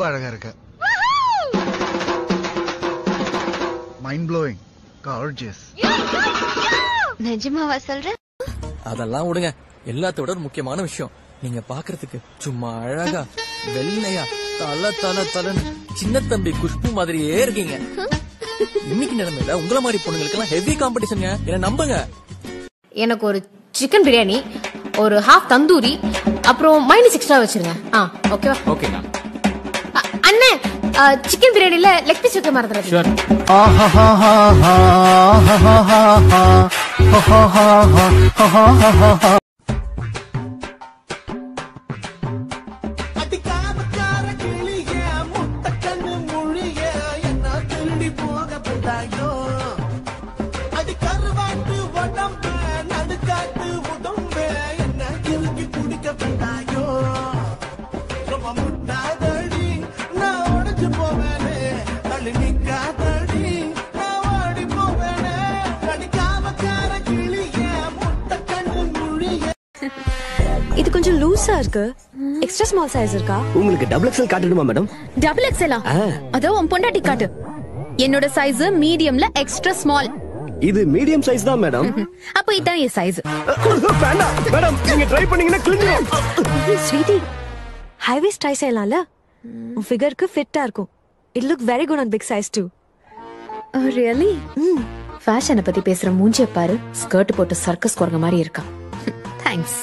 அழகா இருக்க. Mind blowing, gorgeous. நிஜமாவா சொல்ற? அதெல்லாம் விடுங்க. எல்லாத்தோட ஒரு முக்கியமான விஷயம், நீங்க பாக்குறதுக்கு சும்மா அழகா வெள்ளையா தல தல தலன்னு சின்ன தம்பி குஷ்பு மாதிரியே இருக்கீங்க. இன்னைக்கு நிலைமையில உங்கள மாதிரி பொண்ணுங்களுக்கு எல்லாம் ஹெவி காம்படிஷன்ங்க, என்ன நம்புங்க. எனக்கு ஒரு சிக்கன் பிரியாணி, ஒரு ஹாஃப் தந்தூரி, அப்புறம் மைனஸ் எக்ஸ்ட்ரா வச்சிருங்க. ஓகேவா? ஓகேங்க அண்ணே, சிக்கன் பிரியாணில லெக் பீஸ் வைக்க மறந்துடாதீங்க. ஷூர். இது கொஞ்சம் லூசா இருக்கு. எக்ஸ்ட்ரா ஸ்மால் சைஸ் இருக்கா? உங்களுக்கு டபுள் எக்ஸ்எல் காட்டணுமா மேடம்? Double XL? அதோ உன் பொண்டாட்டி காட்டு. என்னோட சைஸ் மீடியம்ல எக்ஸ்ட்ரா ஸ்மால். இது மீடியம் சைஸ் தான் மேடம். அப்ப இதான் என் சைஸ். வேண்டாம் மேடம், நீங்க ட்ரை பண்ணீங்கன்னா கிழிஞ்சிரும். ஸ்வீட்டி, ஹை வேஸ்ட் ட்ரை செய்யலாம்ல? உன் ஃபிகருக்கு ஃபிட்டா இருக்கும். It look very good on big size too. Oh really? ஃபேஷனை பத்தி பேசுற மூஞ்சிய பாரு. ஸ்கர்ட் போட்டு சர்க்கஸ் குரங்க மாதிரி இருக்கா. தேங்க்ஸ்.